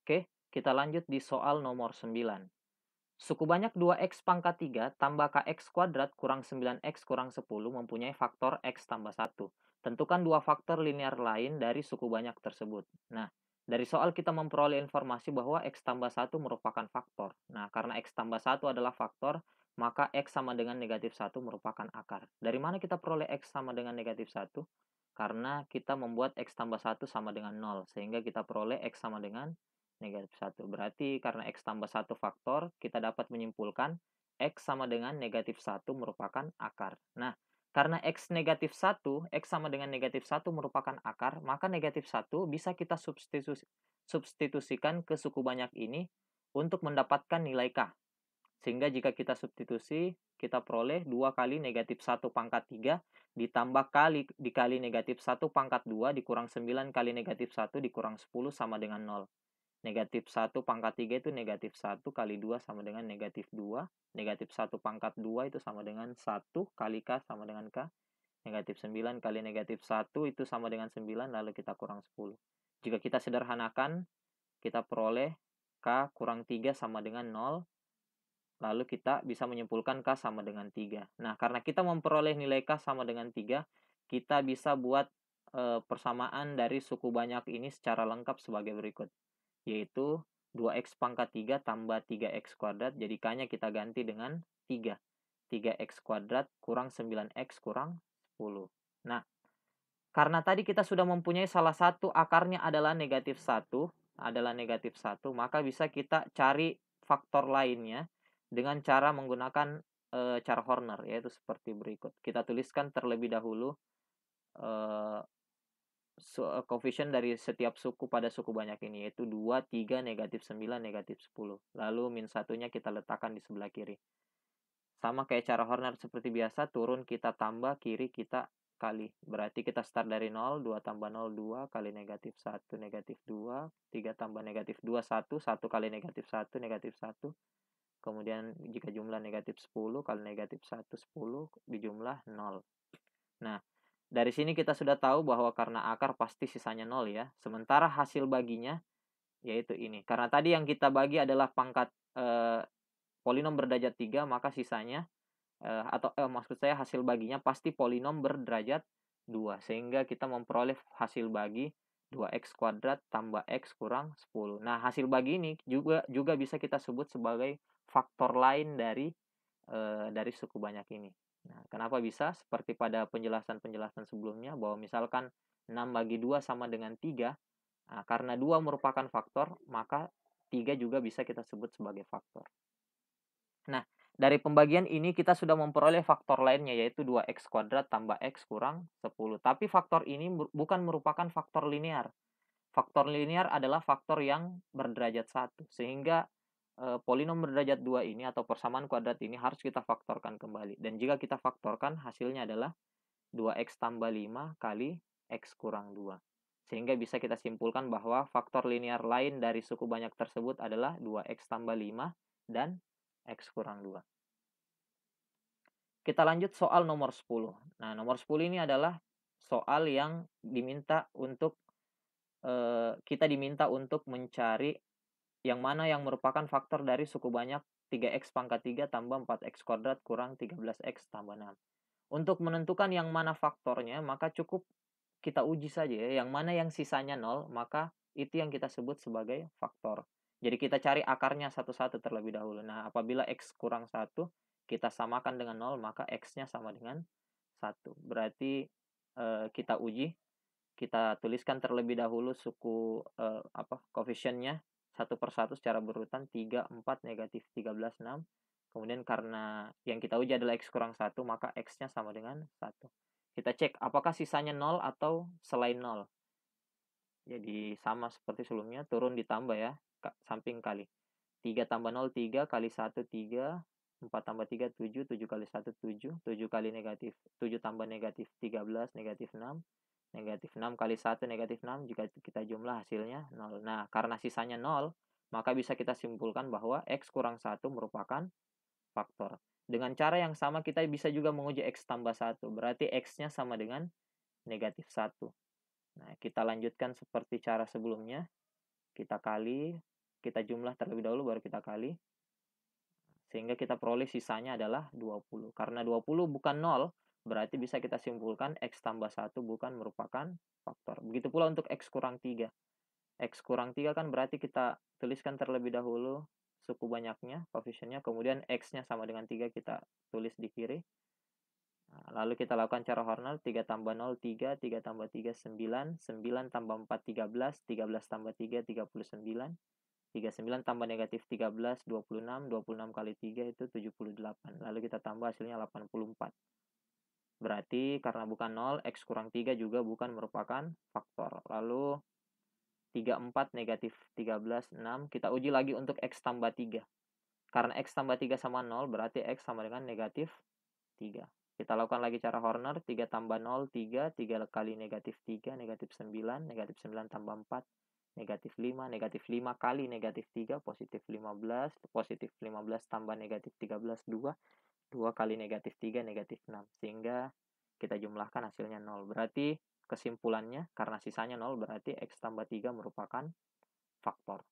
Oke, kita lanjut di soal nomor 9. Suku banyak 2x pangkat 3 tambah kx kuadrat kurang 9x kurang 10 mempunyai faktor x tambah 1. Tentukan dua faktor linear lain dari suku banyak tersebut. Nah, dari soal kita memperoleh informasi bahwa x tambah 1 merupakan faktor. Nah, karena x tambah 1 adalah faktor, maka x sama dengan negatif 1 merupakan akar. Dari mana kita peroleh x sama dengan negatif 1? Karena kita membuat x tambah 1 sama dengan 0, sehingga kita peroleh x sama dengan negatif 1. Berarti karena x tambah 1 faktor, kita dapat menyimpulkan x sama dengan negatif 1 merupakan akar. Nah, karena x negatif 1, x sama dengan negatif 1 merupakan akar, maka negatif 1 bisa kita substitusikan ke suku banyak ini untuk mendapatkan nilai k. Sehingga jika kita substitusi, kita peroleh 2 kali negatif 1 pangkat 3 ditambah dikali negatif 1 pangkat 2 dikurang 9 kali negatif 1 dikurang 10 sama dengan 0. Negatif 1 pangkat 3 itu negatif 1 kali 2 sama dengan negatif 2. Negatif 1 pangkat 2 itu sama dengan 1 kali K sama dengan K. Negatif 9 kali negatif 1 itu sama dengan 9, lalu kita kurang 10. Jika kita sederhanakan, kita peroleh K kurang 3 sama dengan 0. Lalu kita bisa menyimpulkan K sama dengan 3. Nah, karena kita memperoleh nilai K sama dengan 3, kita bisa buat persamaan dari suku banyak ini secara lengkap sebagai berikut. Yaitu 2x pangkat 3 tambah 3x kuadrat, jadi K-nya kita ganti dengan 3. 3x kuadrat kurang 9x kurang 10. Nah, karena tadi kita sudah mempunyai salah satu akarnya adalah negatif 1, maka bisa kita cari faktor lainnya dengan cara menggunakan cara Horner, yaitu seperti berikut. Kita tuliskan terlebih dahulu eh, koefisien dari setiap suku pada suku banyak ini, yaitu 2, 3, negatif 9, negatif 10. Lalu min satunya kita letakkan di sebelah kiri. Sama kayak cara Horner seperti biasa, turun kita tambah, kiri kita kali. Berarti kita start dari 0, 2 tambah 0, 2, kali negatif 1, negatif 2, 3 tambah negatif 2, 1, 1 kali negatif 1, negatif 1. Kemudian jika jumlah negatif 10, kali negatif 1, 10, dijumlah 0. Nah, dari sini kita sudah tahu bahwa karena akar pasti sisanya 0 ya. Sementara hasil baginya yaitu ini. Karena tadi yang kita bagi adalah pangkat polinom berderajat 3, maka sisanya maksud saya hasil baginya pasti polinom berderajat 2. Sehingga kita memperoleh hasil bagi 2x kuadrat tambah x kurang 10. Nah, hasil bagi ini juga bisa kita sebut sebagai faktor lain dari suku banyak ini. Nah, kenapa bisa? Seperti pada penjelasan-penjelasan sebelumnya, bahwa misalkan 6 bagi 2 sama dengan 3, nah, karena 2 merupakan faktor, maka 3 juga bisa kita sebut sebagai faktor. Nah, dari pembagian ini kita sudah memperoleh faktor lainnya, yaitu 2x kuadrat tambah x kurang 10. Tapi faktor ini bukan merupakan faktor linear. Faktor linear adalah faktor yang berderajat 1. Sehingga polinom berderajat 2 ini atau persamaan kuadrat ini harus kita faktorkan kembali. Dan jika kita faktorkan, hasilnya adalah 2x tambah 5 kali x kurang 2. Sehingga bisa kita simpulkan bahwa faktor linear lain dari suku banyak tersebut adalah 2x tambah 5 dan x kurang 2. Kita lanjut soal nomor 10. Nah, nomor 10 ini adalah soal yang kita diminta untuk mencari yang mana yang merupakan faktor dari suku banyak 3x pangkat 3 tambah 4x kuadrat kurang 13x tambah 6. Untuk menentukan yang mana faktornya, maka cukup kita uji saja ya. Yang mana yang sisanya 0, maka itu yang kita sebut sebagai faktor. Jadi kita cari akarnya satu-satu terlebih dahulu. Nah, apabila x kurang 1, kita samakan dengan 0, maka x-nya sama dengan 1. Berarti kita uji, kita tuliskan terlebih dahulu koefisiennya satu per satu secara berurutan, 3, 4, negatif 13, 6. Kemudian karena yang kita uji adalah x kurang 1, maka x-nya sama dengan 1. Kita cek apakah sisanya 0 atau selain 0. Jadi sama seperti sebelumnya, turun ditambah ya, samping kali. 3 tambah 0, 3, kali 1, 3, 4 tambah 3, 7, 7 kali 1, 7, 7 kali negatif, 7 tambah negatif 13, negatif 6, negatif 6 kali 1, negatif 6, jika kita jumlah hasilnya 0. Nah, karena sisanya 0, maka bisa kita simpulkan bahwa x kurang 1 merupakan faktor. Dengan cara yang sama kita bisa juga menguji x tambah 1, berarti x-nya sama dengan negatif 1. Nah, kita lanjutkan seperti cara sebelumnya. Kita kali kita jumlah terlebih dahulu baru kita kali. Sehingga kita peroleh sisanya adalah 20. Karena 20 bukan 0, berarti bisa kita simpulkan X tambah 1 bukan merupakan faktor. Begitu pula untuk X kurang 3. X kurang 3 kan berarti kita tuliskan terlebih dahulu suku banyaknya, koefisiennya, kemudian X-nya sama dengan 3 kita tulis di kiri. Nah, lalu kita lakukan cara Horner, 3 tambah 0, 3, 3 tambah 3, 9, 9 tambah 4, 13, 13 tambah 3, 39, 39 tambah negatif 13, 26, 26 kali 3 itu 78. Lalu kita tambah hasilnya 84. Berarti karena bukan 0, X kurang 3 juga bukan merupakan faktor. Lalu 34 negatif 13, 6. Kita uji lagi untuk X tambah 3. Karena X tambah 3 sama 0, berarti X sama dengan negatif 3. Kita lakukan lagi cara Horner, 3 tambah 0, 3, 3 kali negatif 3, negatif 9 tambah 4, negatif 5 kali negatif 3, positif 15 tambah negatif 13, 2, 2 kali negatif 3, negatif 6. Sehingga kita jumlahkan hasilnya 0. Berarti kesimpulannya, karena sisanya 0, berarti X tambah 3 merupakan faktor.